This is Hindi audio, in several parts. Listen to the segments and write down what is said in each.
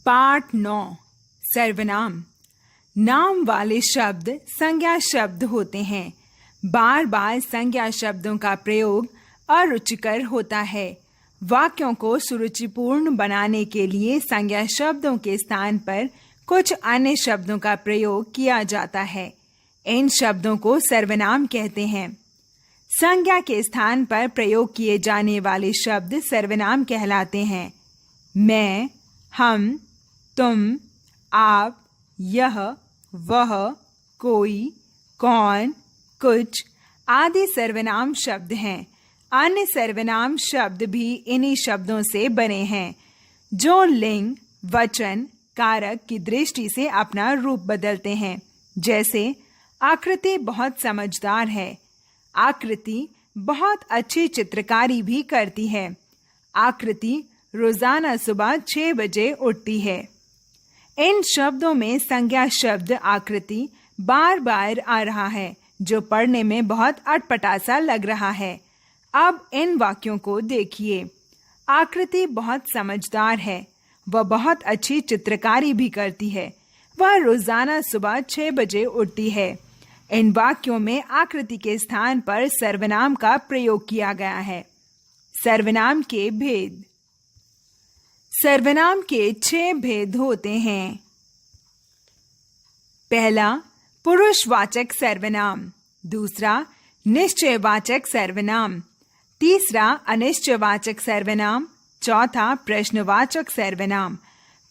पाठ 9 सर्वनाम। नाम वाले शब्द संज्ञा शब्द होते हैं। बार बार संज्ञा शब्दों का प्रयोग अरुचिकर होता है। वाक्यों को सुरुचिपूर्ण बनाने के लिए संज्ञा शब्दों के स्थान पर कुछ अन्य शब्दों का प्रयोग किया जाता है। इन शब्दों को सर्वनाम कहते हैं। संज्ञा के स्थान पर प्रयोग किए जाने वाले शब्द सर्वनाम कहलाते हैं। मैं, हम, तुम, आप, यह, वह, कोई, कौन, कुछ आदि सर्वनाम शब्द हैं। अन्य सर्वनाम शब्द भी इन्हीं शब्दों से बने हैं, जो लिंग, वचन, कारक की दृष्टि से अपना रूप बदलते हैं। जैसे आकृति बहुत समझदार है। आकृति बहुत अच्छी चित्रकारी भी करती है। आकृति रोजाना सुबह 6 बजे उठती है। इन शब्दों में संज्ञा शब्द आकृति बार बार आ रहा है, जो पढ़ने में बहुत अटपटा लग रहा है। अब इन वाक्यों को देखिए। आकृति बहुत समझदार है। वह बहुत अच्छी चित्रकारी भी करती है। वह रोजाना सुबह 6 बजे उठती है। इन वाक्यों में आकृति के स्थान पर सर्वनाम का प्रयोग किया गया है। सर्वनाम के भेद। सर्वनाम के 6 भेद होते हैं। पहला, पुरुषवाचक सर्वनाम। दूसरा, निश्चयवाचक सर्वनाम। तीसरा, अनिश्चयवाचक सर्वनाम। चौथा, प्रश्नवाचक सर्वनाम।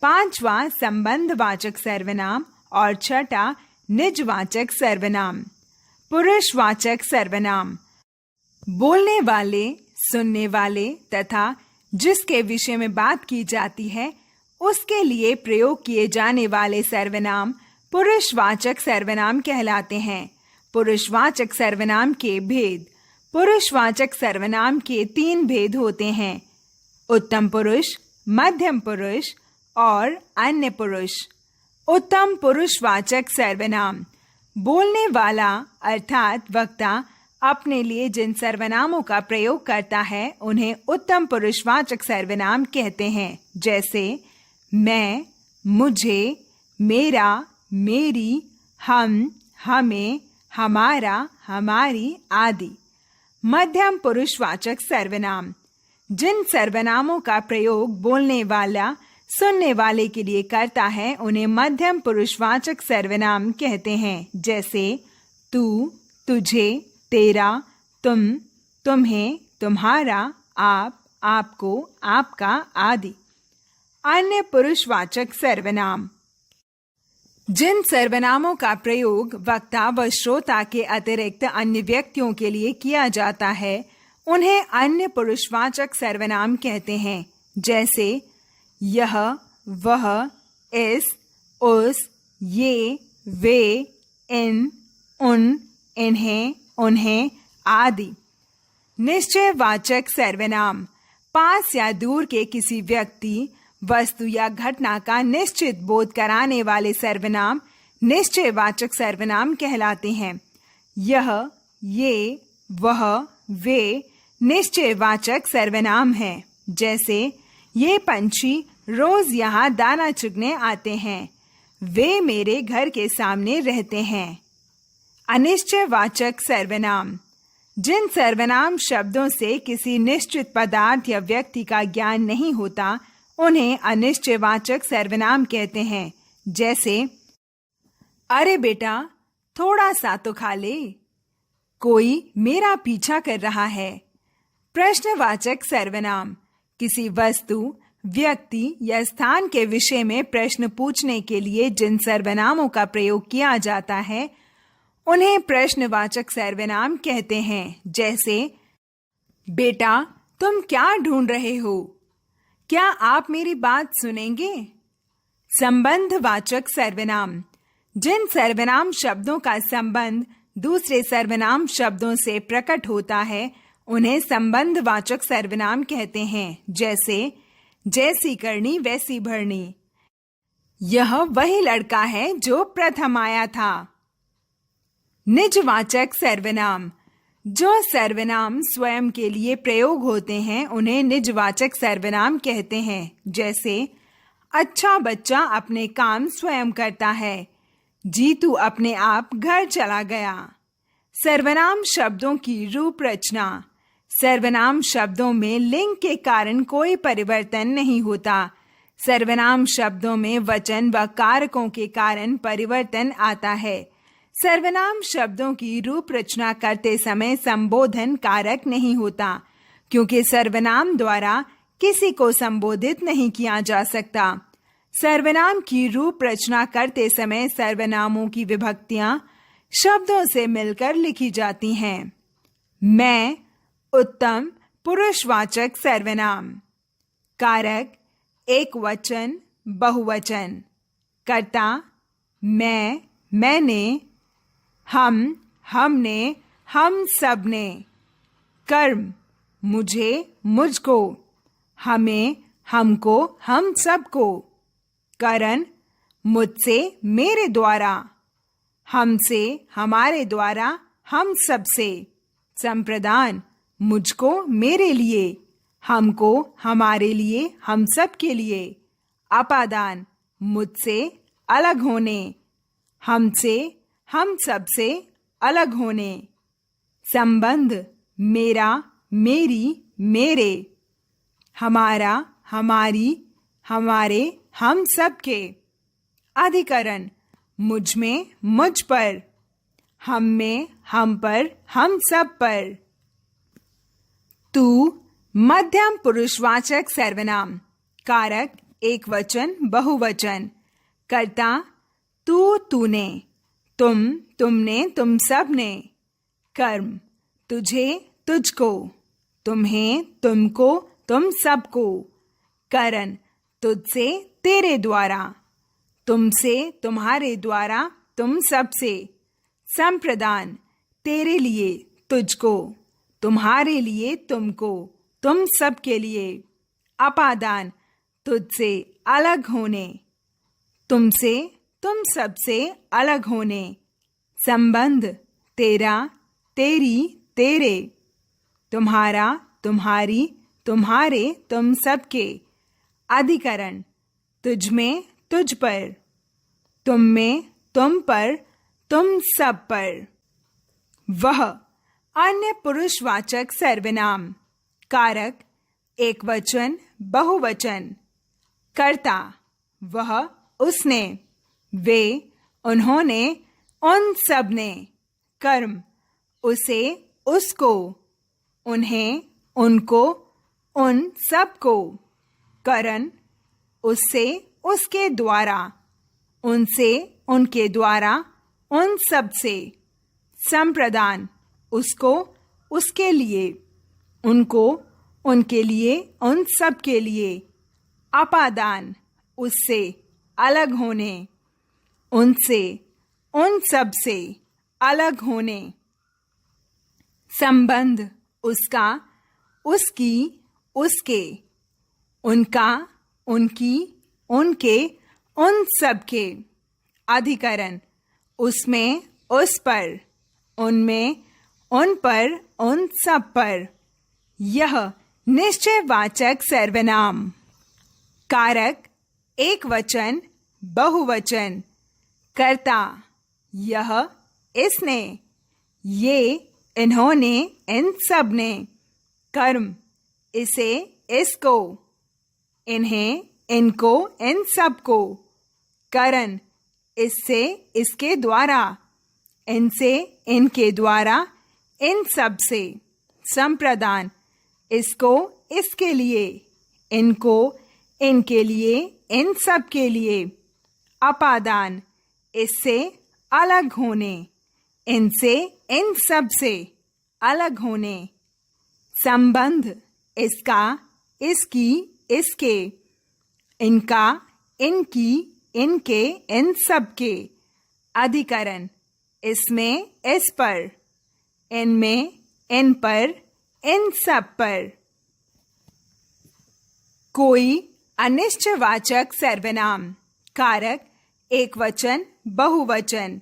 पांचवा, संबंधवाचक सर्वनाम। और छठा, निजवाचक सर्वनाम। पुरुषवाचक सर्वनाम बोलने वाले, सुनने वाले तथा जिसके विषय में बात की जाती है उसके लिए प्रयोग किए जाने वाले सर्वनाम पुरुषवाचक सर्वनाम कहलाते हैं। पुरुषवाचक सर्वनाम के भेद। पुरुषवाचक सर्वनाम के 3 भेद होते हैं: उत्तम पुरुष, मध्यम पुरुष और अन्य पुरुष। उत्तम पुरुषवाचक सर्वनाम बोलने वाला अर्थात वक्ता अपने लिए जिन सर्वनामों का प्रयोग करता है उन्हें उत्तम पुरुषवाचक सर्वनाम कहते हैं। जैसे मैं, मुझे, मेरा, मेरी, हम, हमें, हमारा, हमारी आदि। मध्यम पुरुषवाचक सर्वनाम जिन सर्वनामों का प्रयोग बोलने वाला सुनने वाले के लिए करता है उन्हें मध्यम पुरुषवाचक सर्वनाम कहते हैं। जैसे तू, तुझे, तेरा, तुम, तुम्हें, तुम्हारा, आप, आपको, आपका आदि। अन्य पुरुषवाचक सर्वनाम जिन सर्वनामों का प्रयोग वक्ता व श्रोता के अतिरिक्त अन्य व्यक्तियों के लिए किया जाता है उन्हें अन्य पुरुषवाचक सर्वनाम कहते हैं। जैसे यह, वह, इस, उस, ये, वे, इन, उन, इन्हें, उन्हें आदि। निश्चयवाचक सर्वनाम पास या दूर के किसी व्यक्ति, वस्तु या घटना का निश्चित बोध कराने वाले सर्वनाम निश्चयवाचक सर्वनाम कहलाते हैं। यह, ये, वह, वे निश्चयवाचक सर्वनाम हैं। जैसे ये पंछी रोज यहाँ दाना चुगने आते हैं। वे मेरे घर के सामने रहते हैं। अनिश्चयवाचक सर्वनाम जिन सर्वनाम शब्दों से किसी निश्चित पदार्थ या व्यक्ति का ज्ञान नहीं होता उन्हें अनिश्चयवाचक सर्वनाम कहते हैं। जैसे अरे बेटा, थोड़ा सा तो खा ले। कोई मेरा पीछा कर रहा है। प्रश्नवाचक सर्वनाम किसी वस्तु, व्यक्ति या स्थान के विषय में प्रश्न पूछने के लिए जिन सर्वनामों का प्रयोग किया जाता है उन्हें प्रश्नवाचक सर्वनाम कहते हैं। जैसे बेटा, तुम क्या ढूंढ रहे हो? क्या आप मेरी बात सुनेंगे? संबंधवाचक सर्वनाम जिन सर्वनाम शब्दों का संबंध दूसरे सर्वनाम शब्दों से प्रकट होता है उन्हें संबंधवाचक सर्वनाम कहते हैं। जैसे जैसी करनी वैसी भरनी। यह वही लड़का है जो प्रथम आया था। निजवाचक सर्वनाम जो सर्वनाम स्वयं के लिए प्रयोग होते हैं उन्हें निजवाचक सर्वनाम कहते हैं। जैसे अच्छा बच्चा अपने काम स्वयं करता है। जीतू अपने आप घर चला गया। सर्वनाम शब्दों की रूप रचना। सर्वनाम शब्दों में लिंग के कारण कोई परिवर्तन नहीं होता। सर्वनाम शब्दों में वचन व कारकों के कारण परिवर्तन आता है। सर्वनाम शब्दों की रूप रचना करते समय संबोधन कारक नहीं होता, क्योंकि सर्वनाम द्वारा किसी को संबोधित नहीं किया जा सकता। सर्वनाम की रूप रचना करते समय सर्वनामों की विभक्तियां शब्दों से मिलकर लिखी जाती हैं। मैं उत्तम पुरुषवाचक सर्वनाम। कारक एक वचन बहुवचन। कर्ता मैं, मैंने, हम, हमने, हम सब ने। कर्म मुझे, मुझको, हमें, हमको, हम सबको। करण मुझसे, मेरे द्वारा, हमसे, हमारे द्वारा, हम सबसे। संप्रदान मुझको, मेरे लिए, हमको, हमारे लिए, हम सब के लिए। अपादान मुझसे अलग होने, हमसे, हम सब से अलग होने। संबंध मेरा, मेरी, मेरे, हमारा, हमारी, हमारे, हम सब के। अधिकरण मुझ में, मुझ पर, हम में, हम पर, हम सब पर। तू मध्यम पुरुषवाचक सर्वनाम। कारक एक वचन बहुवचन। कर्ता तू, तूने, तुम, तुमने, तुम सब ने। कर्म तुझे, तुझको, तुम्हें, तुमको, तुम सबको। करण तुझसे, तेरे द्वारा, तुमसे, तुम्हारे द्वारा, तुम सबसे। संप्रदान तेरे लिए, तुझको, तुम्हारे लिए, तुमको, तुम सब के लिए। अपादान तुझसे अलग होने, तुमसे, तुम सबसे अलग होने। संबंध तेरा, तेरी, तेरे, तुम्हारा, तुम्हारी, तुम्हारे, तुम सबके। अधिकरण तुझ में, तुझ पर, तुम में, तुम पर, तुम सब पर। वह अन्य पुरुषवाचक सर्वनाम। कारक एक वचन बहुवचन। कर्ता वह, उसने, वे, उन्होंने, उन सब ने। कर्म उसे, उसको, उन्हें, उनको, उन सबको। करण उससे, उसके द्वारा, उनसे, उनके द्वारा, उन सब से। संप्रदान उसको, उसके लिए, उनको, उनके लिए, उन सब के लिए। अपादान उससे अलग होने, उनसे, उन सब से अलग होने। संबंध उसका, उसकी, उसके, उनका, उनकी, उनके, उन सब के। अधिकरण उसमें, उस पर, उनमें, उन पर, उन सब पर। यह निश्चयवाचक सर्वनाम। कारक एक वचन बहुवचन। कर्ता यह, इसने, ये, इन्होंने, इन सब ने। कर्म इसे, इसको, इन्हें, इनको, इन सबको। करण इससे, इसके द्वारा, इनसे, इनके द्वारा, इन सब से। संप्रदान इसको, इसके लिए, इनको, इनके लिए, इन सब के लिए। अपादान इससे अलग होने, इनसे, इन सब से अलग होने। संबंध इसका, इसकी, इसके, इनका, इनकी, इनके, इन सब के। अधिकरण इसमें, इस पर, इनमें, इन पर, इन सब पर। कोई अनिश्चयवाचक सर्वनाम। कारक एक वचन बहुवचन।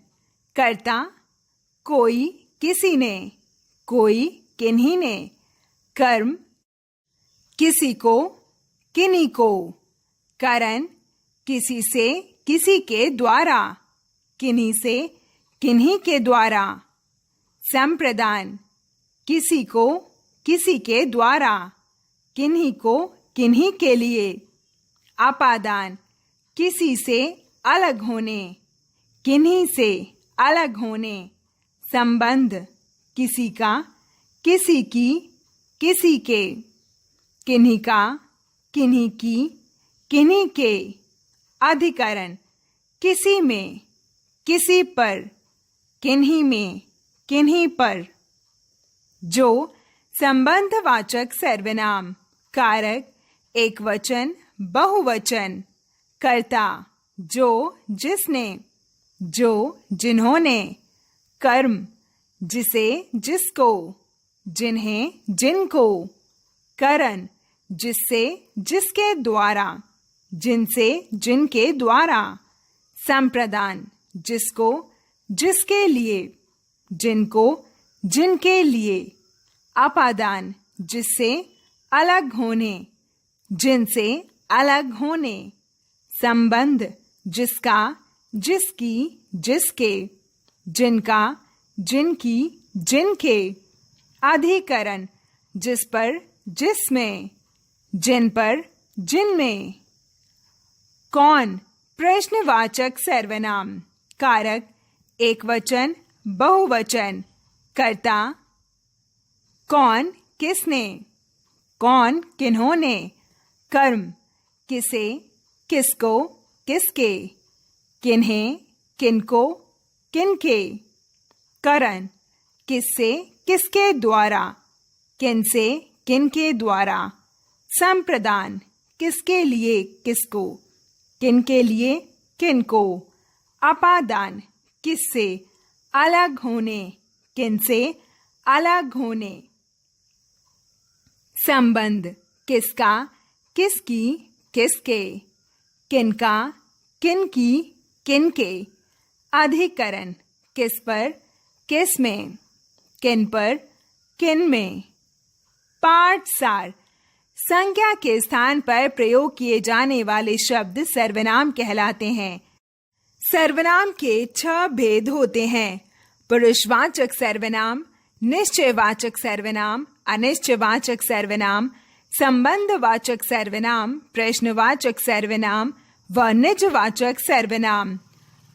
कर्ता कोई, किसी ने, कोई, किन्हीं ने। कर्म किसी को, किन्हीं को। करण किसी से किसी के द्वारा, किन्हीं से किन्हीं के द्वारा। संप्रदान, किसी को किसी के द्वारा, किन्हीं को किन्हीं के लिए। अपादान, किसी से अलग होने, किन्हीं से अलग होने। संबंध, किसी का किसी की किसी के। किन्हीं का किन्हीं की किन्हीं के। अधिकरण, किसी में किसी पर, किन्हीं में किन्हीं पर। जो संबंधवाचक सर्वनाम। कारक एकवचन बहुवचन। कर्ता, जो जिसने, जो जिन्होंने। कर्म, जिसे जिसको, जिन्हें जिनको। करण, जिससे जिसके द्वारा, जिनसे जिनके द्वारा। संप्रदान, जिसको जिसके लिए, जिनको जिनके लिए। अपादान, जिससे अलग होने, जिनसे अलग होने। संबंध, जिसका जिसकी जिसके, जिनका जिनकी जिनके। अधिकरण, जिस पर जिसमें, जिन पर जिनमें। कौन प्रश्नवाचक सर्वनाम। कारक एकवचन बहुवचन। कर्ता, कौन किसने, कौन किन्होंने। कर्म, किसे किसको किसके, किन्हें किनको किनके। करण, किससे किसके द्वारा, किनसे किनके द्वारा। संप्रदान, किसके लिए किसको, किनके लिए किनको। अपादान, किससे अलग होने, किनसे अलग होने। संबंध, किसका किसकी किसके, किनका किनकी किनके। अधिकरण, किस पर किस में, किन पर किन में। पाठ सार। संज्ञा के स्थान पर प्रयोग किए जाने वाले शब्द सर्वनाम कहलाते हैं। सर्वनाम के 6 भेद होते हैं: पुरुषवाचक सर्वनाम, निश्चयवाचक सर्वनाम, अनिश्चयवाचक सर्वनाम, संबंधवाचक सर्वनाम, प्रश्नवाचक सर्वनाम व निजवाचक सर्वनाम।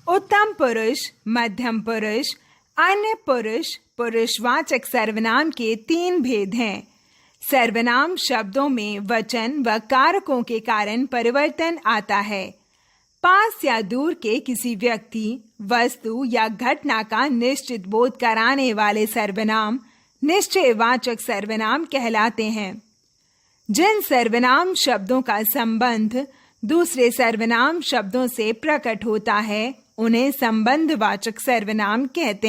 उत्तम पुरुष, मध्यम पुरुष, अन्य पुरुष, पुरुषवाचक सर्वनाम के 3 भेद हैं। सर्वनाम शब्दों में वचन व कारकों के कारण परिवर्तन आता है। पास या दूर के किसी व्यक्ति, वस्तु या घटना का निश्चित बोध कराने वाले सर्वनाम निश्चयवाचक सर्वनाम कहलाते हैं। जिन सर्वनाम शब्दों का संबंध दूसरे सर्वनाम शब्दों से प्रकट होता है उन्हें संबंधवाचक सर्वनाम कहते हैं।